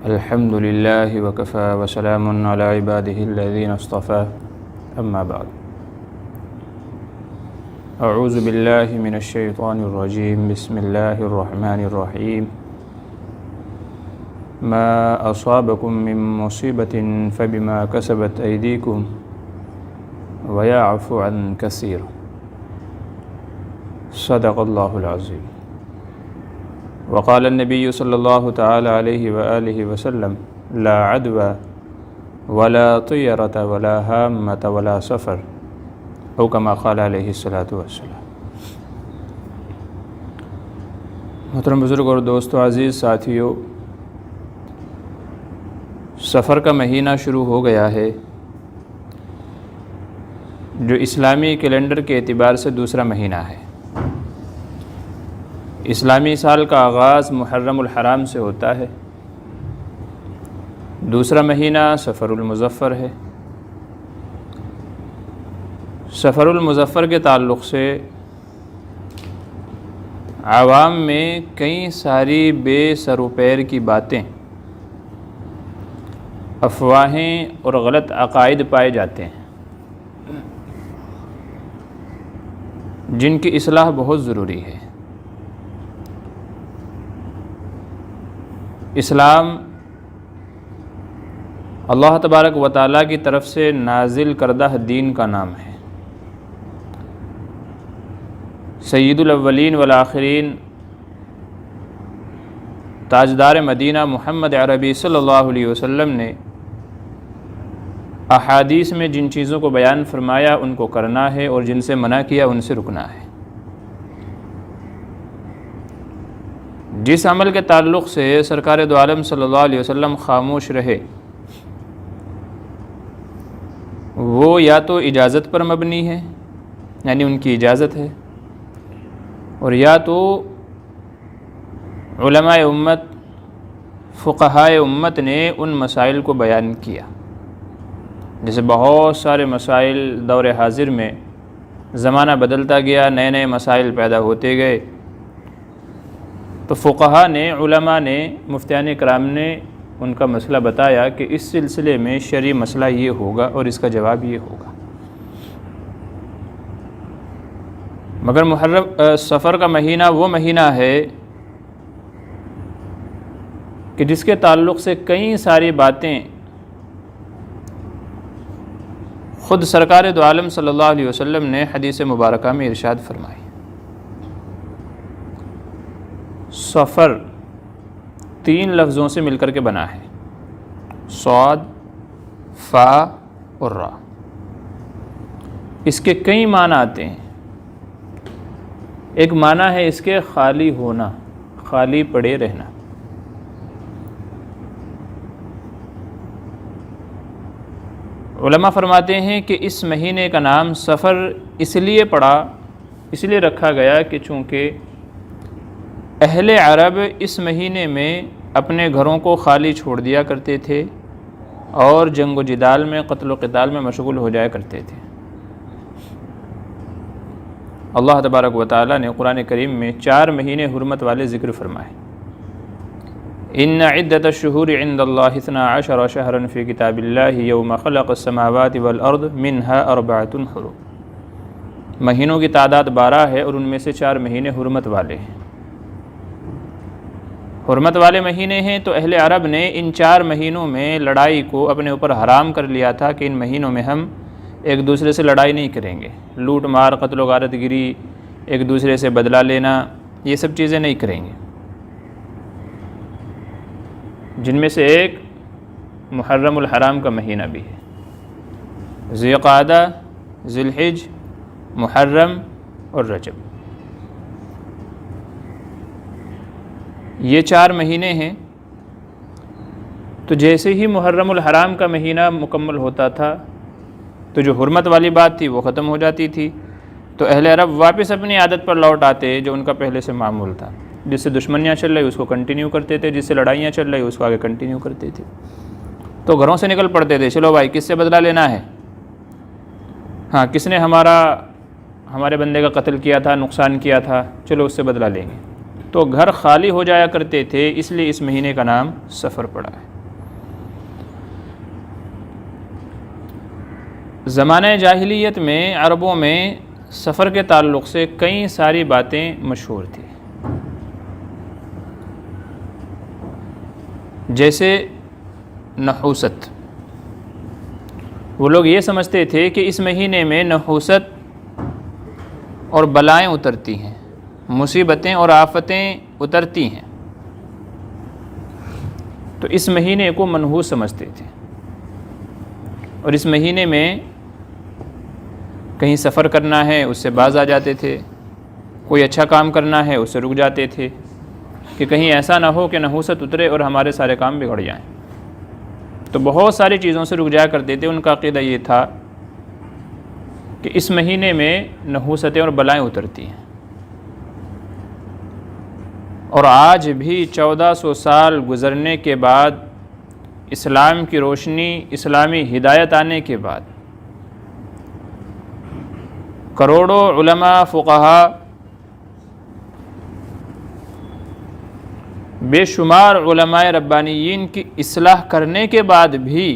الحمد لله وكفى وسلام على عباده الذين اصطفى أما بعد أعوذ بالله من الشيطان الرجيم بسم الله الرحمن الرحيم ما أصابكم من مصيبة فبما كسبت أيديكم ويعفو عن كثير صدق الله العظيم وقال النبي صلی اللہ تعالی علیہ وآلہ وسلم لا عدوى ولا طیرة ولا ہامة ولا سفر او کما قال علیہ الصلاۃ والسلام۔ محترم بزرگ اور دوستو عزیز ساتھیو، سفر کا مہینہ شروع ہو گیا ہے جو اسلامی کیلنڈر کے اعتبار سے دوسرا مہینہ ہے۔ اسلامی سال کا آغاز محرم الحرام سے ہوتا ہے، دوسرا مہینہ سفر المظفر ہے۔ سفر المظفر کے تعلق سے عوام میں کئی ساری بے سر و پیر کی باتیں، افواہیں اور غلط عقائد پائے جاتے ہیں جن کی اصلاح بہت ضروری ہے۔ اسلام اللہ تبارک و تعالیٰ کی طرف سے نازل کردہ دین کا نام ہے۔ سید الاولین والآخرین تاجدار مدینہ محمد عربی صلی اللہ علیہ وسلم نے احادیث میں جن چیزوں کو بیان فرمایا ان کو کرنا ہے اور جن سے منع کیا ان سے رکنا ہے۔ جس عمل کے تعلق سے سرکار دو عالم صلی اللہ علیہ وسلم خاموش رہے وہ یا تو اجازت پر مبنی ہے، یعنی ان کی اجازت ہے، اور یا تو علماء امت فقہائے امت نے ان مسائل کو بیان کیا۔ جیسے بہت سارے مسائل دور حاضر میں زمانہ بدلتا گیا، نئے نئے مسائل پیدا ہوتے گئے، تو فقہا نے، علماء نے، مفتیان کرام نے ان کا مسئلہ بتایا کہ اس سلسلے میں شرعی مسئلہ یہ ہوگا اور اس کا جواب یہ ہوگا۔ مگر سفر کا مہینہ وہ مہینہ ہے کہ جس کے تعلق سے کئی ساری باتیں خود سرکار دو عالم صلی اللہ علیہ وسلم نے حدیث مبارکہ میں ارشاد فرمائی۔ سفر 3 لفظوں سے مل کر کے بنا ہے، صاد، فا اور را۔ اس کے کئی معنی آتے ہیں۔ ایک معنی ہے اس کے خالی ہونا، خالی پڑے رہنا۔ علماء فرماتے ہیں کہ اس مہینے کا نام سفر اس لیے رکھا گیا کہ چونکہ اہل عرب اس مہینے میں اپنے گھروں کو خالی چھوڑ دیا کرتے تھے اور جنگ و جدال میں، قتل و قتال میں مشغول ہو جایا کرتے تھے۔ اللہ تبارک و تعالیٰ نے قرآن کریم میں 4 مہینے حرمت والے ذکر فرمائے۔ ان عدۃ الشہور عند اللہ 12 شہرا فی کتاب اللہ یوم خلق السماوات والارض منها 4 حرم۔ مہینوں کی تعداد 12 ہے اور ان میں سے 4 مہینے حرمت والے ہیں۔ حرمت والے مہینے ہیں تو اہل عرب نے ان 4 مہینوں میں لڑائی کو اپنے اوپر حرام کر لیا تھا کہ ان مہینوں میں ہم ایک دوسرے سے لڑائی نہیں کریں گے، لوٹ مار، قتل و غارت گری، ایک دوسرے سے بدلہ لینا، یہ سب چیزیں نہیں کریں گے۔ جن میں سے ایک محرم الحرام کا مہینہ بھی ہے۔ ذی قعدہ، ذی الحج، محرم اور رجب، یہ 4 مہینے ہیں۔ تو جیسے ہی محرم الحرام کا مہینہ مکمل ہوتا تھا تو جو حرمت والی بات تھی وہ ختم ہو جاتی تھی، تو اہل عرب واپس اپنی عادت پر لوٹ آتے جو ان کا پہلے سے معمول تھا۔ جس سے دشمنیاں چل رہی اس کو کنٹینیو کرتے تھے، جس سے لڑائیاں چل رہی اس کو آگے کنٹینیو کرتے تھے۔ تو گھروں سے نکل پڑتے تھے، چلو بھائی کس سے بدلہ لینا ہے، ہاں کس نے ہمارے بندے کا قتل کیا تھا، نقصان کیا تھا، چلو اس سے بدلہ لیں گے۔ تو گھر خالی ہو جایا کرتے تھے، اس لیے اس مہینے کا نام سفر پڑا ہے۔ زمانہ جاہلیت میں عربوں میں سفر کے تعلق سے کئی ساری باتیں مشہور تھیں، جیسے نحوست۔ وہ لوگ یہ سمجھتے تھے کہ اس مہینے میں نحوست اور بلائیں اترتی ہیں، مصیبتیں اور آفتیں اترتی ہیں، تو اس مہینے کو منحوس سمجھتے تھے، اور اس مہینے میں کہیں سفر کرنا ہے اس سے باز آ جاتے تھے، کوئی اچھا کام کرنا ہے اس سے رک جاتے تھے کہ کہیں ایسا نہ ہو کہ نحوست اترے اور ہمارے سارے کام بگڑ جائیں۔ تو بہت ساری چیزوں سے رک جایا کرتے تھے۔ ان کا عقیدہ یہ تھا کہ اس مہینے میں نحوستیں اور بلائیں اترتی ہیں، اور آج بھی 1400 سال گزرنے کے بعد، اسلام کی روشنی، اسلامی ہدایت آنے کے بعد، کروڑوں علماء، فقہاء، بے شمار علماء ربانیین کی اصلاح کرنے کے بعد بھی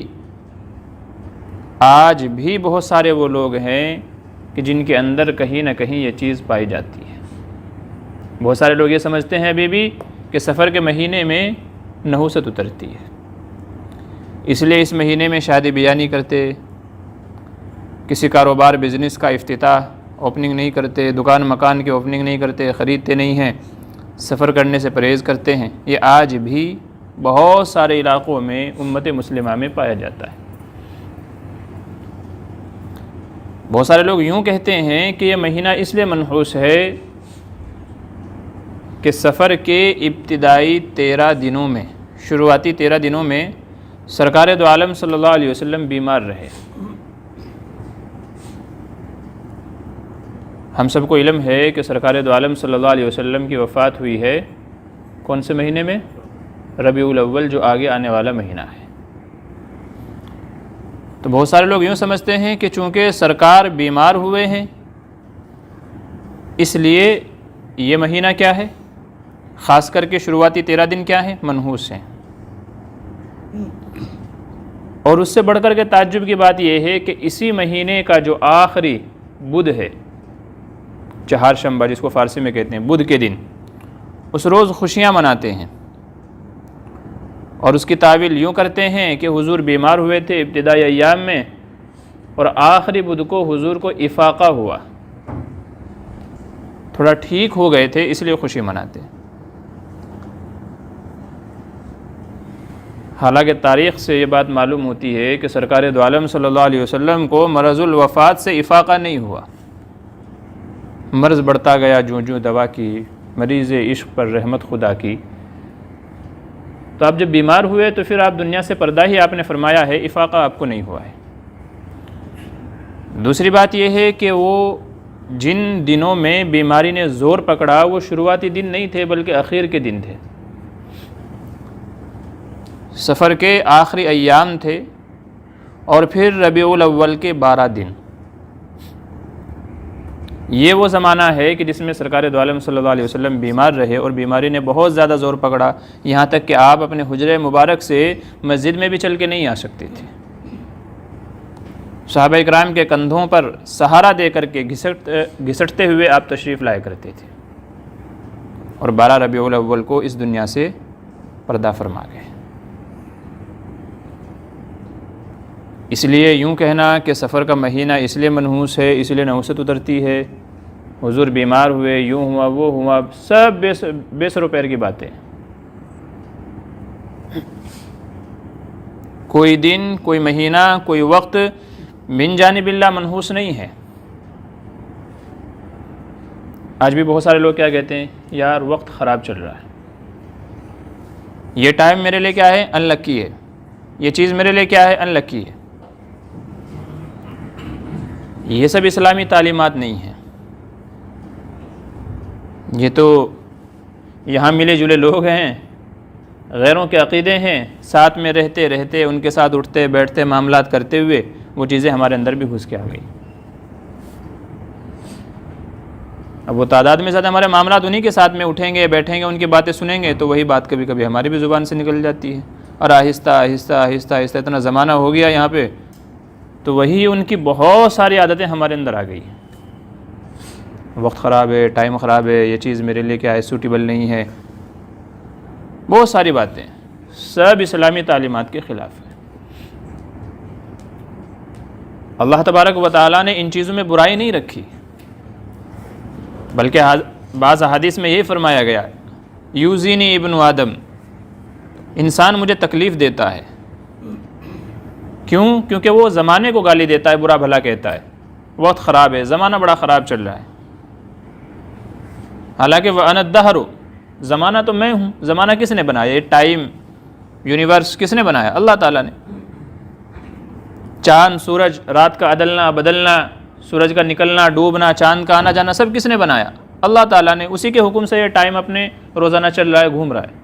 آج بھی بہت سارے وہ لوگ ہیں کہ جن کے اندر کہیں نہ کہیں یہ چیز پائی جاتی ہے۔ بہت سارے لوگ یہ سمجھتے ہیں ابھی بھی کہ سفر کے مہینے میں نحوست اترتی ہے، اس لیے اس مہینے میں شادی بیاہ نہیں کرتے، کسی کاروبار بزنس کا افتتاح اوپننگ نہیں کرتے، دکان مکان کی اوپننگ نہیں کرتے، خریدتے نہیں ہیں، سفر کرنے سے پرہیز کرتے ہیں۔ یہ آج بھی بہت سارے علاقوں میں امت مسلمہ میں پایا جاتا ہے۔ بہت سارے لوگ یوں کہتے ہیں کہ یہ مہینہ اس لیے منحوس ہے کہ سفر کے ابتدائی 13 دنوں میں، شروعاتی 13 دنوں میں سرکار دو عالم صلی اللہ علیہ وسلم بیمار رہے۔ ہم سب کو علم ہے کہ سرکار دو عالم صلی اللہ علیہ وسلم کی وفات ہوئی ہے کون سے مہینے میں؟ ربیع الاول، جو آگے آنے والا مہینہ ہے۔ تو بہت سارے لوگ یوں سمجھتے ہیں کہ چونکہ سرکار بیمار ہوئے ہیں اس لیے یہ مہینہ کیا ہے، خاص کر کے شروعاتی 13 دن کیا ہیں، منحوس ہیں۔ اور اس سے بڑھ کر کے تعجب کی بات یہ ہے کہ اسی مہینے کا جو آخری بدھ ہے، چہار شنبہ جس کو فارسی میں کہتے ہیں، بدھ کے دن، اس روز خوشیاں مناتے ہیں، اور اس کی تعویل یوں کرتے ہیں کہ حضور بیمار ہوئے تھے ابتدائی ایام میں، اور آخری بدھ کو حضور کو افاقہ ہوا، تھوڑا ٹھیک ہو گئے تھے، اس لیے خوشی مناتے ہیں۔ حالانکہ تاریخ سے یہ بات معلوم ہوتی ہے کہ سرکار دو عالم صلی اللہ علیہ وسلم کو مرض الوفات سے افاقہ نہیں ہوا، مرض بڑھتا گیا، جوں دوا کی، مریض عشق پر رحمت خدا کی۔ تو آپ جب بیمار ہوئے تو پھر آپ دنیا سے پردہ ہی آپ نے فرمایا ہے، افاقہ آپ کو نہیں ہوا ہے۔ دوسری بات یہ ہے کہ وہ جن دنوں میں بیماری نے زور پکڑا وہ شروعاتی دن نہیں تھے بلکہ اخیر کے دن تھے، سفر کے آخری ایام تھے، اور پھر ربیع الاول کے 12 دن۔ یہ وہ زمانہ ہے کہ جس میں سرکار دو عالم صلی اللہ علیہ وسلم بیمار رہے، اور بیماری نے بہت زیادہ زور پکڑا، یہاں تک کہ آپ اپنے حجرے مبارک سے مسجد میں بھی چل کے نہیں آ سکتے تھے۔ صحابہ اکرام کے کندھوں پر سہارا دے کر کے گھسٹتے ہوئے آپ تشریف لایا کرتے تھے، اور 12 ربیع الاول کو اس دنیا سے پردہ فرما گئے۔ اس لیے یوں کہنا کہ سفر کا مہینہ اس لیے منحوس ہے، اس لیے نحوست اترتی ہے، حضور بیمار ہوئے، یوں ہوا وہ ہوا، سب بے سر و پیر کی باتیں۔ کوئی دن، کوئی مہینہ، کوئی وقت من جانب اللہ منحوس نہیں ہے۔ آج بھی بہت سارے لوگ کیا کہتے ہیں، یار وقت خراب چل رہا ہے، یہ ٹائم میرے لیے کیا ہے، ان لکی ہے، یہ چیز میرے لیے کیا ہے، ان لکی ہے۔ یہ سب اسلامی تعلیمات نہیں ہیں، یہ تو یہاں ملے جلے لوگ ہیں، غیروں کے عقیدے ہیں، ساتھ میں رہتے رہتے ان کے ساتھ اٹھتے بیٹھتے معاملات کرتے ہوئے وہ چیزیں ہمارے اندر بھی گھس کے آ گئی۔ اب وہ تعداد میں زیادہ ہمارے معاملات انہی کے ساتھ میں اٹھیں گے، بیٹھیں گے، ان کی باتیں سنیں گے تو وہی بات کبھی کبھی ہماری بھی زبان سے نکل جاتی ہے، اور آہستہ آہستہ آہستہ آہستہ اتنا زمانہ ہو گیا یہاں پہ تو وہی ان کی بہت ساری عادتیں ہمارے اندر آ گئی. وقت خراب ہے، ٹائم خراب ہے، یہ چیز میرے لیے کیا ہے سوٹیبل نہیں ہے، بہت ساری باتیں سب اسلامی تعلیمات کے خلاف ہیں. اللہ تبارک و تعالیٰ نے ان چیزوں میں برائی نہیں رکھی، بلکہ بعض احادیث میں یہی فرمایا گیا یوزینی ابن آدم، انسان مجھے تکلیف دیتا ہے. کیوں؟ کیونکہ وہ زمانے کو گالی دیتا ہے، برا بھلا کہتا ہے، وقت خراب ہے، زمانہ بڑا خراب چل رہا ہے. حالانکہ وَأَنَا الدَّهْرُ، زمانہ تو میں ہوں. زمانہ کس نے بنایا؟ یہ ٹائم، یونیورس کس نے بنایا؟ اللہ تعالیٰ نے. چاند، سورج، رات کا عدلنا بدلنا، سورج کا نکلنا ڈوبنا، چاند کا آنا جانا، سب کس نے بنایا؟ اللہ تعالیٰ نے. اسی کے حکم سے یہ ٹائم اپنے روزانہ چل رہا ہے، گھوم رہا ہے.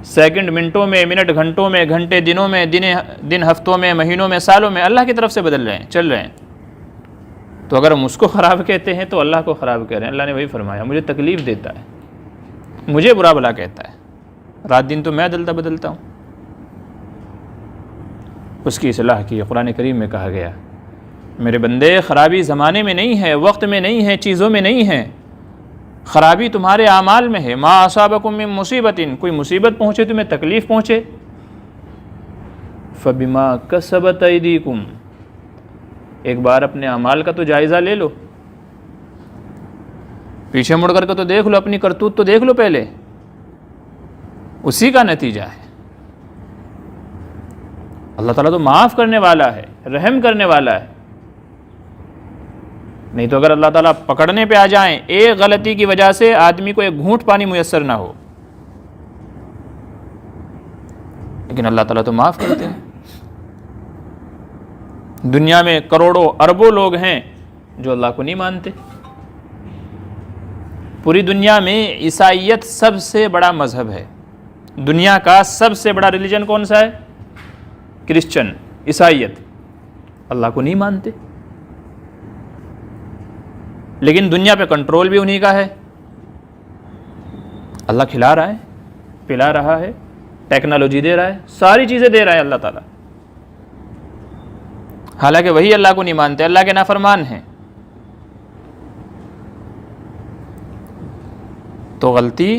سیکنڈ منٹوں میں، منٹ گھنٹوں میں، گھنٹے دنوں میں، دن ہفتوں میں، مہینوں میں، سالوں میں اللہ کی طرف سے بدل رہے ہیں، چل رہے ہیں. تو اگر ہم اس کو خراب کہتے ہیں تو اللہ کو خراب کہہ رہے ہیں. اللہ نے وہی فرمایا مجھے تکلیف دیتا ہے، مجھے برا بھلا کہتا ہے، رات دن تو میں عدلتا بدلتا ہوں. اس کی اصلاح کی. قرآن کریم میں کہا گیا میرے بندے خرابی زمانے میں نہیں ہے، وقت میں نہیں ہے، چیزوں میں نہیں ہے، خرابی تمہارے اعمال میں ہے. ما اصابکم من مصیبت، کوئی مصیبت پہنچے تمہیں، تکلیف پہنچے، فبما کسبت ایدیکم، ایک بار اپنے اعمال کا تو جائزہ لے لو، پیچھے مڑ کر کے تو دیکھ لو، اپنی کرتوت تو دیکھ لو پہلے، اسی کا نتیجہ ہے. اللہ تعالیٰ تو معاف کرنے والا ہے، رحم کرنے والا ہے. نہیں تو اگر اللہ تعالیٰ پکڑنے پہ آ جائیں، ایک غلطی کی وجہ سے آدمی کو ایک گھونٹ پانی میسر نہ ہو، لیکن اللہ تعالیٰ تو معاف کرتے ہیں. دنیا میں کروڑوں اربوں لوگ ہیں جو اللہ کو نہیں مانتے. پوری دنیا میں عیسائیت سب سے بڑا مذہب ہے. دنیا کا سب سے بڑا ریلیجن کون سا ہے؟ کرسچن، عیسائیت. اللہ کو نہیں مانتے، لیکن دنیا پہ کنٹرول بھی انہی کا ہے. اللہ کھلا رہا ہے، پلا رہا ہے، ٹیکنالوجی دے رہا ہے، ساری چیزیں دے رہا ہے اللہ تعالیٰ. حالانکہ وہی اللہ کو نہیں مانتے، اللہ کے نافرمان ہیں. تو غلطی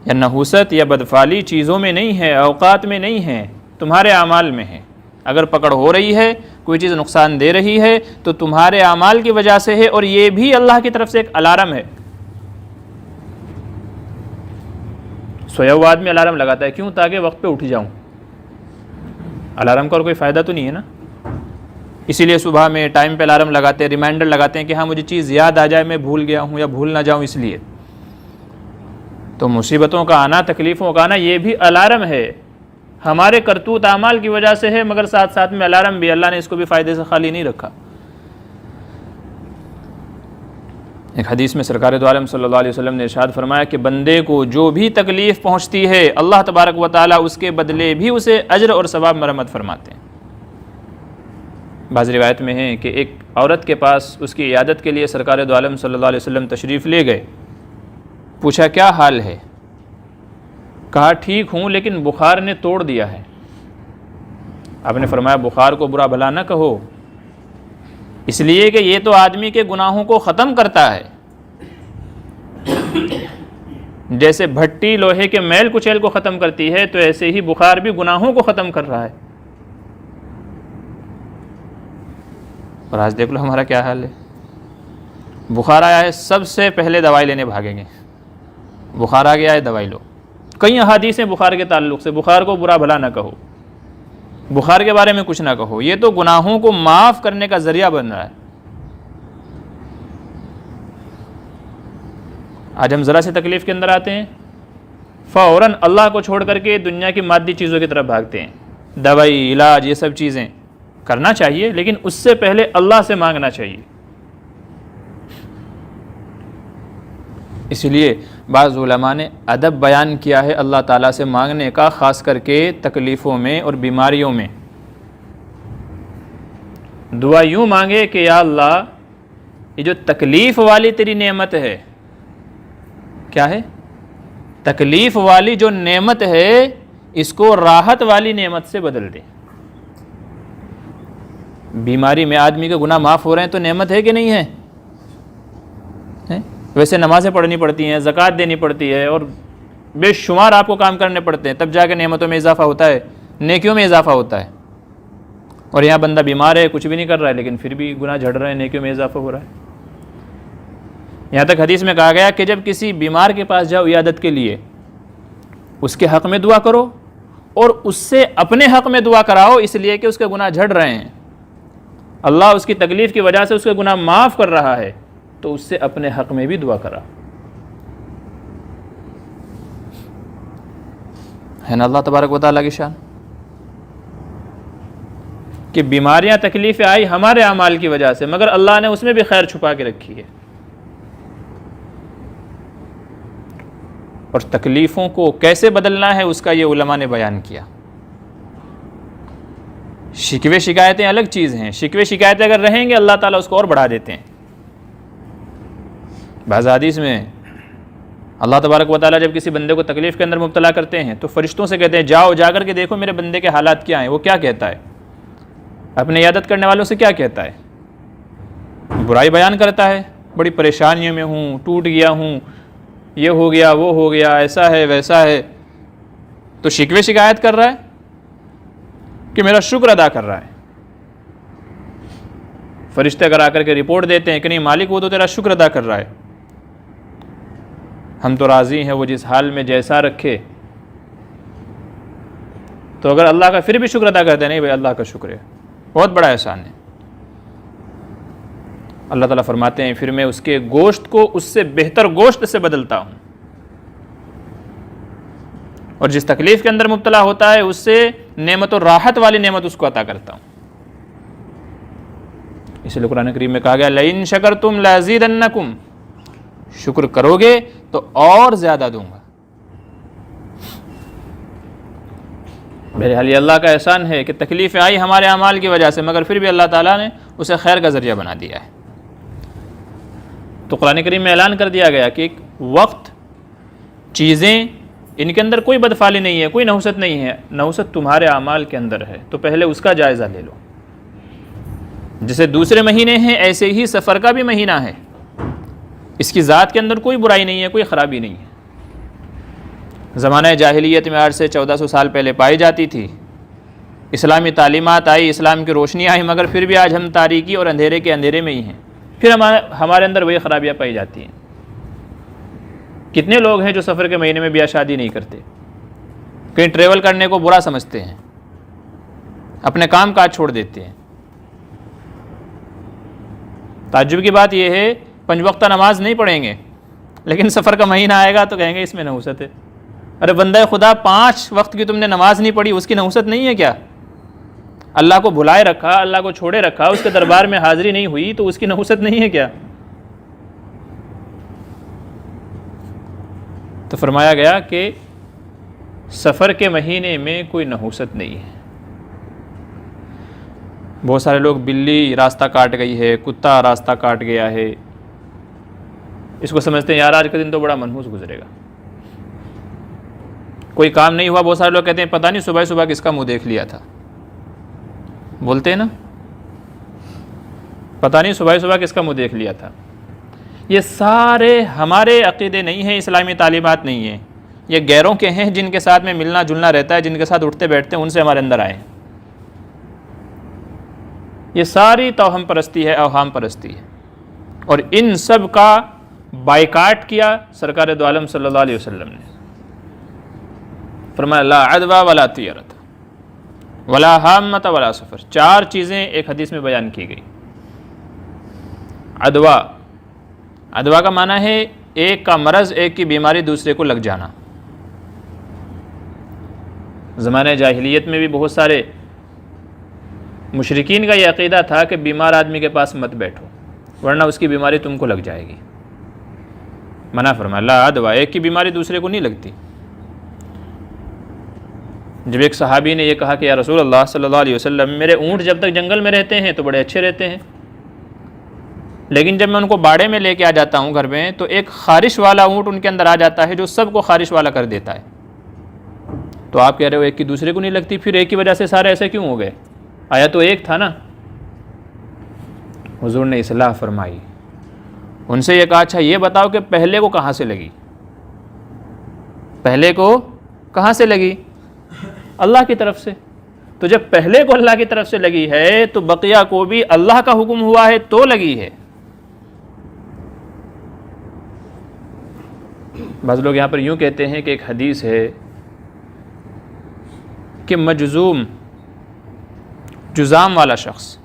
یا نحوست یا بدفعلی چیزوں میں نہیں ہے، اوقات میں نہیں ہے، تمہارے اعمال میں ہے. اگر پکڑ ہو رہی ہے، کوئی چیز نقصان دے رہی ہے تو تمہارے اعمال کی وجہ سے ہے، اور یہ بھی اللہ کی طرف سے ایک الارم ہے. سویا ہوا آدمی الارم لگاتا ہے کیوں؟ تاکہ وقت پہ اٹھ جاؤں. الارم کا اور کوئی فائدہ تو نہیں ہے نا. اسی لیے صبح میں ٹائم پہ الارم لگاتے ہیں، ریمائنڈر لگاتے ہیں کہ ہاں مجھے چیز یاد آ جائے، میں بھول گیا ہوں یا بھول نہ جاؤں. اس لیے تو مصیبتوں کا آنا، تکلیفوں کا آنا، یہ بھی الارم ہے. ہمارے کرتوت اعمال کی وجہ سے ہے، مگر ساتھ ساتھ میں الارم بھی. اللہ نے اس کو بھی فائدے سے خالی نہیں رکھا. ایک حدیث میں سرکار دو عالم صلی اللہ علیہ وسلم نے ارشاد فرمایا کہ بندے کو جو بھی تکلیف پہنچتی ہے، اللہ تبارک و تعالیٰ اس کے بدلے بھی اسے اجر اور ثواب مرمت فرماتے ہیں. بعض روایت میں ہے کہ ایک عورت کے پاس اس کی عیادت کے لیے سرکار دو عالم صلی اللہ علیہ وسلم تشریف لے گئے. پوچھا کیا حال ہے؟ کہا ٹھیک ہوں لیکن بخار نے توڑ دیا ہے. آپ نے فرمایا بخار کو برا بھلا نہ کہو، اس لیے کہ یہ تو آدمی کے گناہوں کو ختم کرتا ہے. جیسے بھٹی لوہے کے میل کچیل کو ختم کرتی ہے، تو ایسے ہی بخار بھی گناہوں کو ختم کر رہا ہے. اور آج دیکھ لو ہمارا کیا حال ہے. بخار آیا ہے، سب سے پہلے دوائی لینے بھاگیں گے. بخار آ گیا ہے، دوائی لو. کئی احادیث ہیں بخار کے تعلق سے. بخار کو برا بھلا نہ کہو، بخار کے بارے میں کچھ نہ کہو، یہ تو گناہوں کو معاف کرنے کا ذریعہ بن رہا ہے. آج ہم ذرا سی تکلیف کے اندر آتے ہیں، فوراً اللہ کو چھوڑ کر کے دنیا کی مادی چیزوں کی طرف بھاگتے ہیں. دوائی، علاج، یہ سب چیزیں کرنا چاہیے، لیکن اس سے پہلے اللہ سے مانگنا چاہیے. اس لیے بعض علماء نے ادب بیان کیا ہے اللہ تعالیٰ سے مانگنے کا، خاص کر کے تکلیفوں میں اور بیماریوں میں. دعا یوں مانگے کہ یا اللہ یہ جو تکلیف والی تیری نعمت ہے، کیا ہے؟ تکلیف والی جو نعمت ہے، اس کو راحت والی نعمت سے بدل دے. بیماری میں آدمی کے گناہ معاف ہو رہے ہیں تو نعمت ہے کہ نہیں ہے؟ ویسے نمازیں پڑھنی پڑتی ہیں، زکوٰۃ دینی پڑتی ہے، اور بے شمار آپ کو کام کرنے پڑتے ہیں، تب جا کے نعمتوں میں اضافہ ہوتا ہے، نیکیوں میں اضافہ ہوتا ہے۔ اور یہاں بندہ بیمار ہے، کچھ بھی نہیں کر رہا ہے، لیکن پھر بھی گناہ جھڑ رہے ہیں، نیکیوں میں اضافہ ہو رہا ہے۔ یہاں تک حدیث میں کہا گیا کہ جب کسی بیمار کے پاس جاؤ عیادت کے لیے، اس کے حق میں دعا کرو اور اس سے اپنے حق میں دعا کراؤ، اس لیے کہ اس کے گناہ جھڑ رہے ہیں، اللہ اس کی تکلیف کی وجہ سے اس کے گناہ معاف کر رہا ہے، تو اس سے اپنے حق میں بھی دعا کرا، ہے نا اللہ تبارک و تعالیٰ کی شان، کہ بیماریاں تکلیفیں آئی ہمارے اعمال کی وجہ سے، مگر اللہ نے اس میں بھی خیر چھپا کے رکھی ہے۔ اور تکلیفوں کو کیسے بدلنا ہے اس کا یہ علماء نے بیان کیا۔ شکوے شکایتیں الگ چیز ہیں، شکوے شکایتیں اگر رہیں گے اللہ تعالیٰ اس کو اور بڑھا دیتے ہیں۔ بعض حدیث میں اللہ تبارک و تعالیٰ جب کسی بندے کو تکلیف کے اندر مبتلا کرتے ہیں تو فرشتوں سے کہتے ہیں جاؤ جا کر کے دیکھو میرے بندے کے حالات کیا ہیں۔ وہ کیا کہتا ہے؟ اپنے عیادت کرنے والوں سے کیا کہتا ہے؟ برائی بیان کرتا ہے، بڑی پریشانیوں میں ہوں، ٹوٹ گیا ہوں، یہ ہو گیا وہ ہو گیا، ایسا ہے ویسا ہے۔ تو شکوے شکایت کر رہا ہے کہ میرا شکر ادا کر رہا ہے؟ فرشتے اگر آ کر کے رپورٹ دیتے ہیں کہ نہیں مالک وہ تو تیرا شکر ادا کر رہا ہے، ہم تو راضی ہیں وہ جس حال میں جیسا رکھے، تو اگر اللہ کا پھر بھی شکر ادا کرتے ہیں، نہیں بھائی اللہ کا شکر ہے، بہت بڑا احسان ہے۔ اللہ تعالیٰ فرماتے ہیں پھر میں اس کے گوشت کو اس سے بہتر گوشت سے بدلتا ہوں، اور جس تکلیف کے اندر مبتلا ہوتا ہے اس سے نعمت و راحت والی نعمت اس کو عطا کرتا ہوں۔ اس لیے قرآن کریم میں کہا گیا لَإِن شَكَرْتُمْ لَأَزِيدَنَّكُمْ، شکر کرو گے تو اور زیادہ دوں گا۔ بہرحال یہ اللہ کا احسان ہے کہ تکلیفیں آئی ہمارے اعمال کی وجہ سے، مگر پھر بھی اللہ تعالیٰ نے اسے خیر کا ذریعہ بنا دیا ہے۔ تو قرآن کریم میں اعلان کر دیا گیا کہ ایک وقت، چیزیں، ان کے اندر کوئی بدفعلی نہیں ہے، کوئی نحوست نہیں ہے، نحوست تمہارے اعمال کے اندر ہے، تو پہلے اس کا جائزہ لے لو۔ جیسے دوسرے مہینے ہیں ایسے ہی سفر کا بھی مہینہ ہے، اس کی ذات کے اندر کوئی برائی نہیں ہے، کوئی خرابی نہیں ہے۔ زمانہ جاہلیت میں آج سے 1400 سال پہلے پائی جاتی تھی، اسلامی تعلیمات آئی، اسلام کی روشنی آئی، مگر پھر بھی آج ہم تاریکی اور اندھیرے کے اندھیرے میں ہی ہیں، پھر ہمارے اندر وہی خرابیاں پائی جاتی ہیں۔ کتنے لوگ ہیں جو سفر کے مہینے میں بیاہ شادی نہیں کرتے، کہیں ٹریول کرنے کو برا سمجھتے ہیں، اپنے کام کاج چھوڑ دیتے ہیں۔ تعجب کی بات یہ ہے 5 وقتہ نماز نہیں پڑھیں گے، لیکن سفر کا مہینہ آئے گا تو کہیں گے اس میں نحوست ہے۔ ارے بندہ خدا 5 وقت کی تم نے نماز نہیں پڑھی، اس کی نحوست نہیں ہے کیا؟ اللہ کو بھلائے رکھا، اللہ کو چھوڑے رکھا، اس کے دربار میں حاضری نہیں ہوئی تو اس کی نحوست نہیں ہے کیا؟ تو فرمایا گیا کہ سفر کے مہینے میں کوئی نحوست نہیں ہے۔ بہت سارے لوگ بلی راستہ کاٹ گئی ہے، کتا راستہ کاٹ گیا ہے، اس کو سمجھتے ہیں یار آج کا دن تو بڑا منحوس گزرے گا، کوئی کام نہیں ہوا۔ بہت سارے لوگ کہتے ہیں پتہ نہیں صبح صبح کس کا منہ دیکھ لیا تھا، بولتے ہیں نا، پتہ نہیں صبح صبح کس کا منہ دیکھ لیا تھا۔ یہ سارے ہمارے عقیدے نہیں ہیں، اسلامی تعلیمات نہیں ہیں، یہ غیروں کے ہیں جن کے ساتھ میں ملنا جلنا رہتا ہے، جن کے ساتھ اٹھتے بیٹھتے ہیں، ان سے ہمارے اندر آئے ہیں۔ یہ ساری توہم پرستی ہے، اوہام پرستی ہے، اور ان سب کا بائیکاٹ کیا سرکار دو عالم صلی اللہ علیہ وسلم نے۔ فرمایا لا عدوى ولا طیرۃ ولا حامۃ ولا سفر، 4 چیزیں ایک حدیث میں بیان کی گئی۔ عدوہ کا معنی ہے ایک کا مرض، ایک کی بیماری دوسرے کو لگ جانا۔ زمانہ جاہلیت میں بھی بہت سارے مشرکین کا یہ عقیدہ تھا کہ بیمار آدمی کے پاس مت بیٹھو ورنہ اس کی بیماری تم کو لگ جائے گی۔ منع فرمایا لا عدوى، ایک کی بیماری دوسرے کو نہیں لگتی۔ جب ایک صحابی نے یہ کہا کہ یا رسول اللہ صلی اللہ علیہ وسلم، میرے اونٹ جب تک جنگل میں رہتے ہیں تو بڑے اچھے رہتے ہیں، لیکن جب میں ان کو باڑے میں لے کے آ جاتا ہوں گھر میں تو ایک خارش والا اونٹ ان کے اندر آ جاتا ہے جو سب کو خارش والا کر دیتا ہے۔ تو آپ کہہ رہے ہو ایک کی دوسرے کو نہیں لگتی، پھر ایک کی وجہ سے سارے ایسے کیوں ہو گئے؟ آیا تو ایک تھا نا، حضور نے اصلاح فرمائی. ان سے یہ کہا اچھا یہ بتاؤ کہ پہلے کو کہاں سے لگی؟ پہلے کو کہاں سے لگی؟ اللہ کی طرف سے. تو جب پہلے کو اللہ کی طرف سے لگی ہے تو بقیہ کو بھی اللہ کا حکم ہوا ہے تو لگی ہے. بعض لوگ یہاں پر یوں کہتے ہیں کہ ایک حدیث ہے کہ مجذوم، جذام والا شخص،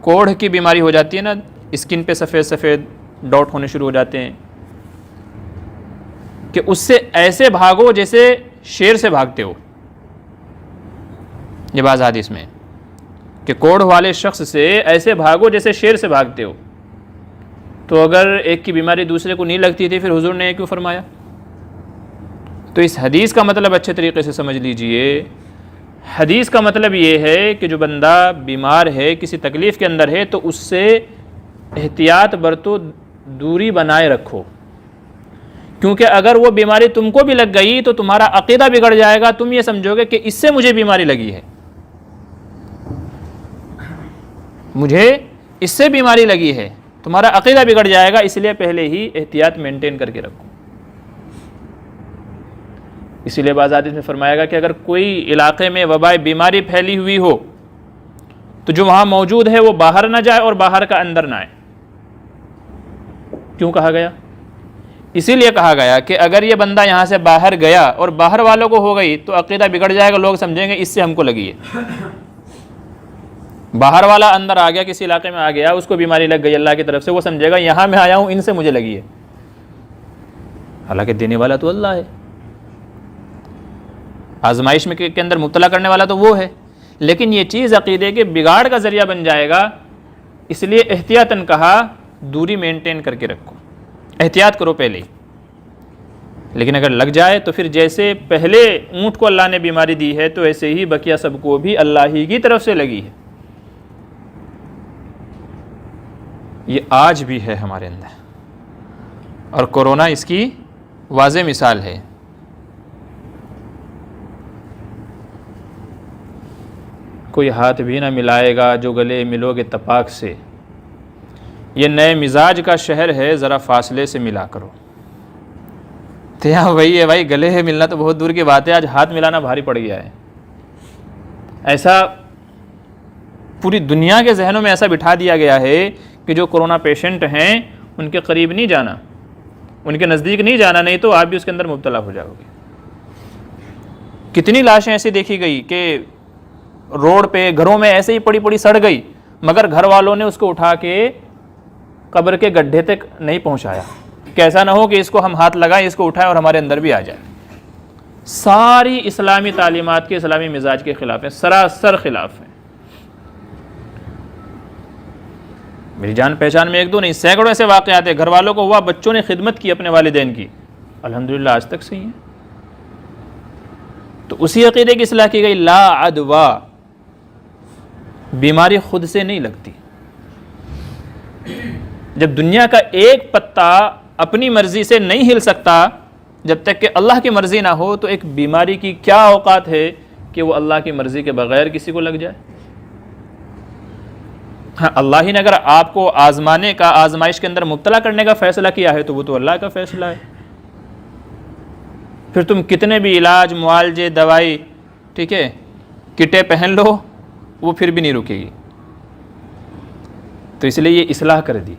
کوڑھ کی بیماری ہو جاتی ہے نا، اسکن پہ سفید سفید ڈاٹ ہونے شروع ہو جاتے ہیں، کہ اس سے ایسے بھاگو جیسے شیر سے بھاگتے ہو. یہ بعض حدیث میں کہ کوڑھ والے شخص سے ایسے بھاگو جیسے شیر سے بھاگتے ہو. تو اگر ایک کی بیماری دوسرے کو نہیں لگتی تھی پھر حضور نے کیوں فرمایا؟ تو اس حدیث کا مطلب اچھے طریقے سے سمجھ لیجئے. حدیث کا مطلب یہ ہے کہ جو بندہ بیمار ہے، کسی تکلیف کے اندر ہے، تو اس سے احتیاط برتو، دوری بنائے رکھو. کیونکہ اگر وہ بیماری تم کو بھی لگ گئی تو تمہارا عقیدہ بگڑ جائے گا. تم یہ سمجھو گے کہ اس سے مجھے بیماری لگی ہے، مجھے اس سے بیماری لگی ہے، تمہارا عقیدہ بگڑ جائے گا. اس لیے پہلے ہی احتیاط مینٹین کر کے رکھو. اسی لیے بعض حدیث میں فرمایا گا کہ اگر کوئی علاقے میں وبائی بیماری پھیلی ہوئی ہو تو جو وہاں موجود ہے وہ باہر نہ جائے اور باہر کا اندر نہ آئے. کیوں کہا گیا؟ اسی لیے کہا گیا کہ اگر یہ بندہ یہاں سے باہر گیا اور باہر والوں کو ہو گئی تو عقیدہ بگڑ جائے گا. لوگ سمجھیں گے اس سے ہم کو لگی ہے. باہر والا اندر آ گیا، کسی علاقے میں آ گیا، اس کو بیماری لگ گئی اللہ کی طرف سے، وہ سمجھے گا یہاں میں آیا ہوں ان سے مجھے لگی ہے. حالانکہ دینے والا تو اللہ ہے، آزمائش میں کے اندر مبتلا کرنے والا تو وہ ہے. لیکن یہ چیز عقیدے کے بگاڑ کا ذریعہ بن جائے گا. اس لیے احتیاطاً کہا دوری مینٹین کر کے رکھو، احتیاط کرو پہلے ہی. لیکن اگر لگ جائے تو پھر جیسے پہلے اونٹ کو اللہ نے بیماری دی ہے تو ایسے ہی بقیہ سب کو بھی اللہ ہی کی طرف سے لگی ہے. یہ آج بھی ہے ہمارے اندر، اور کورونا اس کی واضح مثال ہے. کوئی ہاتھ بھی نہ ملائے گا جو گلے ملو گے تپاک سے. یہ نئے مزاج کا شہر ہے، ذرا فاصلے سے ملا کرو. تو یہاں وہی ہے بھائی، گلے ہے ملنا تو بہت دور کی بات ہے، آج ہاتھ ملانا بھاری پڑ گیا ہے. ایسا پوری دنیا کے ذہنوں میں ایسا بٹھا دیا گیا ہے کہ جو کورونا پیشنٹ ہیں ان کے قریب نہیں جانا، ان کے نزدیک نہیں جانا، نہیں تو آپ بھی اس کے اندر مبتلا ہو جاؤ گے. کتنی لاشیں ایسی دیکھی گئی کہ روڈ پہ گھروں میں ایسے ہی پڑی پڑی سڑ گئی، مگر گھر والوں نے اس کو اٹھا کے قبر کے گڈھے تک نہیں پہنچایا کہ ایسا نہ ہو کہ اس کو ہم ہاتھ لگائیں، اس کو اٹھائیں اور ہمارے اندر بھی آ جائے. ساری اسلامی تعلیمات کے، اسلامی مزاج کے خلاف ہیں، سراسر خلاف ہیں. میری جان پہچان میں ایک دو نہیں، سینکڑوں ایسے واقعات ہیں. گھر والوں کو ہوا، بچوں نے خدمت کی اپنے والدین کی، الحمدللہ آج تک صحیح ہیں. تو اسی عقیدے کی اصلاح کی گئی. لا عدوا، بیماری خود سے نہیں لگتی. جب دنیا کا ایک پتا اپنی مرضی سے نہیں ہل سکتا، جب تک کہ اللہ کی مرضی نہ ہو، تو ایک بیماری کی کیا اوقات ہے کہ وہ اللہ کی مرضی کے بغیر کسی کو لگ جائے. ہاں، اللہ ہی نے اگر آپ کو آزمانے کا، آزمائش کے اندر مبتلا کرنے کا فیصلہ کیا ہے تو وہ تو اللہ کا فیصلہ ہے. پھر تم کتنے بھی علاج، معالجے، دوائی، ٹھیک ہے، کٹیں پہن لو، وہ پھر بھی نہیں رکے گی. تو اس لیے یہ اصلاح کر دی.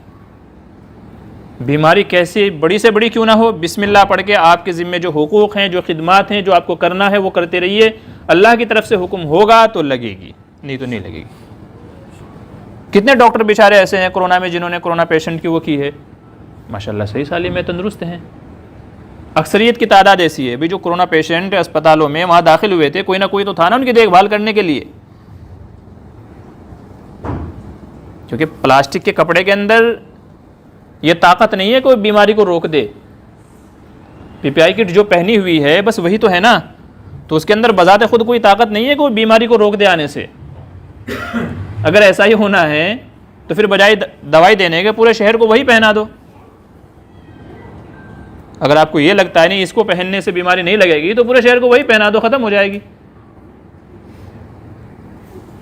بیماری کیسی بڑی سے بڑی کیوں نہ ہو، بسم اللہ پڑھ کے آپ کے ذمے جو حقوق ہیں، جو خدمات ہیں، جو آپ کو کرنا ہے وہ کرتے رہیے. اللہ کی طرف سے حکم ہوگا تو لگے گی، نہیں تو نہیں لگے گی. کتنے ڈاکٹر بیچارے ایسے ہیں کورونا میں جنہوں نے کورونا پیشنٹ کی وہ کی ہے، ماشاءاللہ صحیح سالم میں تندرست ہیں. اکثریت کی تعداد ایسی ہے بھی جو کورونا پیشنٹ اسپتالوں میں وہاں داخل ہوئے تھے، کوئی نہ کوئی تو تھا نا ان کی دیکھ بھال کرنے کے لیے. کیونکہ پلاسٹک کے کپڑے کے اندر یہ طاقت نہیں ہے کوئی بیماری کو روک دے. پی پی آئی کٹ جو پہنی ہوئی ہے بس وہی تو ہے نا، تو اس کے اندر بذات خود کوئی طاقت نہیں ہے کوئی بیماری کو روک دے آنے سے. اگر ایسا ہی ہونا ہے تو پھر بجائے دوائی دینے کے پورے شہر کو وہی پہنا دو. اگر آپ کو یہ لگتا ہے نہیں اس کو پہننے سے بیماری نہیں لگے گی تو پورے شہر کو وہی پہنا دو، ختم ہو جائے گی.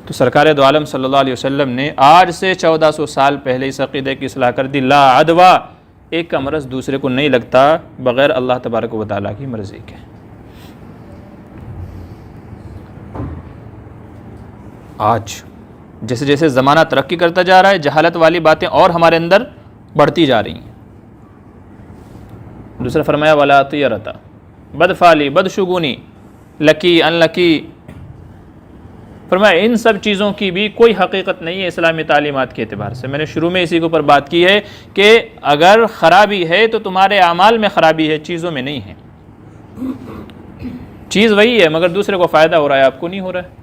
تو سرکار دو عالم صلی اللہ علیہ وسلم نے آج سے 1400 سال پہلے اس عقیدے کی اصلاح کر دی، لا عدوہ، ایک کا مرض دوسرے کو نہیں لگتا بغیر اللہ تبارک و تعالیٰ کی مرضی کے۔ آج جیسے جیسے زمانہ ترقی کرتا جا رہا ہے، جہالت والی باتیں اور ہمارے اندر بڑھتی جا رہی ہیں۔ دوسرا فرمایا ولا طیرتا، بدفعلی، بدشگونی، لکی، ان لکی، فرمایا ان سب چیزوں کی بھی کوئی حقیقت نہیں ہے اسلامی تعلیمات کے اعتبار سے۔ میں نے شروع میں اسی کے اوپر بات کی ہے کہ اگر خرابی ہے تو تمہارے اعمال میں خرابی ہے، چیزوں میں نہیں ہے۔ چیز وہی ہے مگر دوسرے کو فائدہ ہو رہا ہے، آپ کو نہیں ہو رہا ہے۔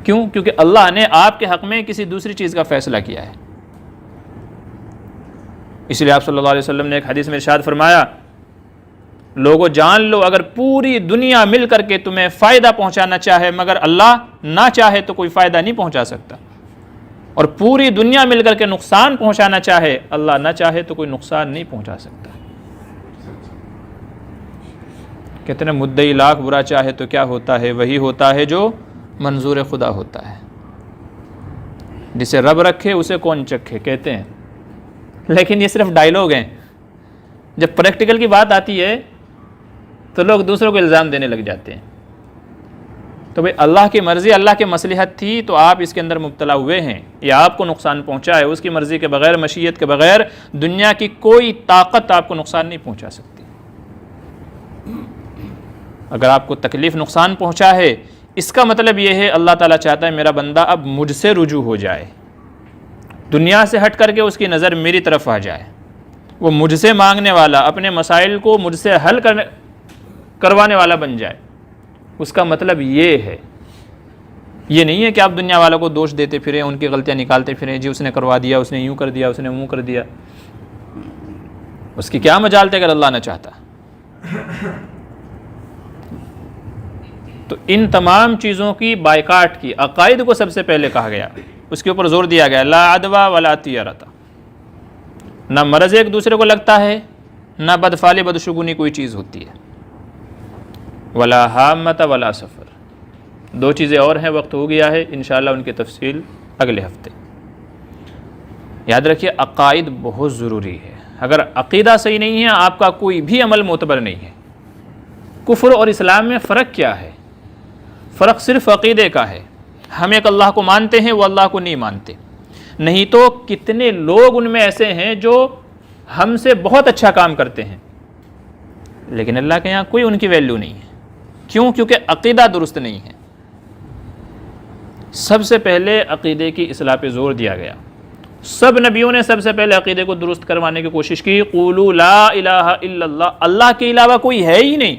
کیوں؟ کیونکہ اللہ نے آپ کے حق میں کسی دوسری چیز کا فیصلہ کیا ہے۔ اس لیے آپ صلی اللہ علیہ وسلم نے ایک حدیث میں ارشاد فرمایا، لوگوں جان لو اگر پوری دنیا مل کر کے تمہیں فائدہ پہنچانا چاہے مگر اللہ نہ چاہے تو کوئی فائدہ نہیں پہنچا سکتا، اور پوری دنیا مل کر کے نقصان پہنچانا چاہے، اللہ نہ چاہے تو کوئی نقصان نہیں پہنچا سکتا۔ کہتے ہیں مدعی لاکھ برا چاہے تو کیا ہوتا ہے، وہی ہوتا ہے جو منظور خدا ہوتا ہے، جسے رب رکھے اسے کون چکھے، کہتے ہیں۔ لیکن یہ صرف ڈائیلاگ ہیں، جب پریکٹیکل کی بات آتی ہے تو لوگ دوسروں کو الزام دینے لگ جاتے ہیں۔ تو بھئی اللہ کی مرضی، اللہ کی مصلحت تھی تو آپ اس کے اندر مبتلا ہوئے ہیں، یا آپ کو نقصان پہنچا ہے، اس کی مرضی کے بغیر، مشیت کے بغیر دنیا کی کوئی طاقت آپ کو نقصان نہیں پہنچا سکتی۔ اگر آپ کو تکلیف نقصان پہنچا ہے، اس کا مطلب یہ ہے اللہ تعالیٰ چاہتا ہے میرا بندہ اب مجھ سے رجوع ہو جائے، دنیا سے ہٹ کر کے اس کی نظر میری طرف آ جائے، وہ مجھ سے مانگنے والا، اپنے مسائل کو مجھ سے حل کروانے والا بن جائے۔ اس کا مطلب یہ ہے، یہ نہیں ہے کہ آپ دنیا والوں کو دوش دیتے پھریں، ان کی غلطیاں نکالتے پھریں، جی اس نے کروا دیا، اس نے یوں کر دیا، اس نے وہ کر دیا۔ اس کی کیا مجال تھی اگر اللہ نہ چاہتا۔ تو ان تمام چیزوں کی بائیکاٹ کی، عقائد کو سب سے پہلے کہا گیا، اس کے اوپر زور دیا گیا، لا عدوہ ولا طیرۃ، نہ مرض ایک دوسرے کو لگتا ہے، نہ بدفعلی، بدشگونی کوئی چیز ہوتی ہے، ولا حامۃ ولا سفر۔ دو چیزیں اور ہیں، وقت ہو گیا ہے، انشاءاللہ ان کی تفصیل اگلے ہفتے۔ یاد رکھیے عقائد بہت ضروری ہے، اگر عقیدہ صحیح نہیں ہے آپ کا کوئی بھی عمل معتبر نہیں ہے۔ کفر اور اسلام میں فرق کیا ہے؟ فرق صرف عقیدے کا ہے۔ ہم ایک اللہ کو مانتے ہیں، وہ اللہ کو نہیں مانتے۔ نہیں تو کتنے لوگ ان میں ایسے ہیں جو ہم سے بہت اچھا کام کرتے ہیں، لیکن اللہ کے یہاں کوئی ان کی ویلیو نہیں ہے۔ کیوں؟ کیونکہ عقیدہ درست نہیں ہے۔ سب سے پہلے عقیدے کی اصلاح پہ زور دیا گیا۔ سب نبیوں نے سب سے پہلے عقیدے کو درست کروانے کی کوشش کی۔ قولوا لا الہ الا اللہ، اللہ کے علاوہ کوئی ہے ہی نہیں،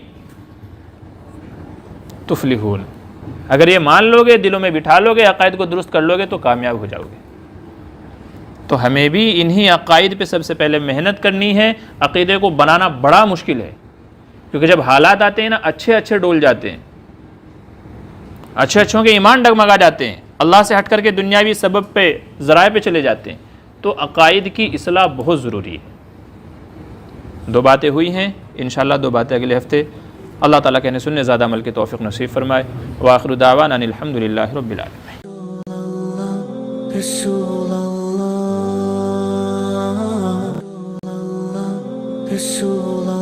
تفلحون۔ اگر یہ مان لو گے، دلوں میں بٹھا لو گے، عقائد کو درست کر لو گے تو کامیاب ہو جاؤ گے۔ تو ہمیں بھی انہی عقائد پہ سب سے پہلے محنت کرنی ہے۔ عقیدے کو بنانا بڑا مشکل ہے، کیونکہ جب حالات آتے ہیں نا، اچھے اچھے ڈول جاتے ہیں، اچھے اچھوں کے ایمان ڈگمگا جاتے ہیں، اللہ سے ہٹ کر کے دنیاوی سبب پہ، ذرائع پہ چلے جاتے ہیں۔ تو عقائد کی اصلاح بہت ضروری ہے۔ دو باتیں ہوئی ہیں، انشاءاللہ دو باتیں اگلے ہفتے۔ اللہ تعالیٰ کہنے سننے زیادہ عمل کی توفیق نصیب فرمائے۔ وآخر دعوانا ان الحمدللہ رب العالمین۔ رسول اللہ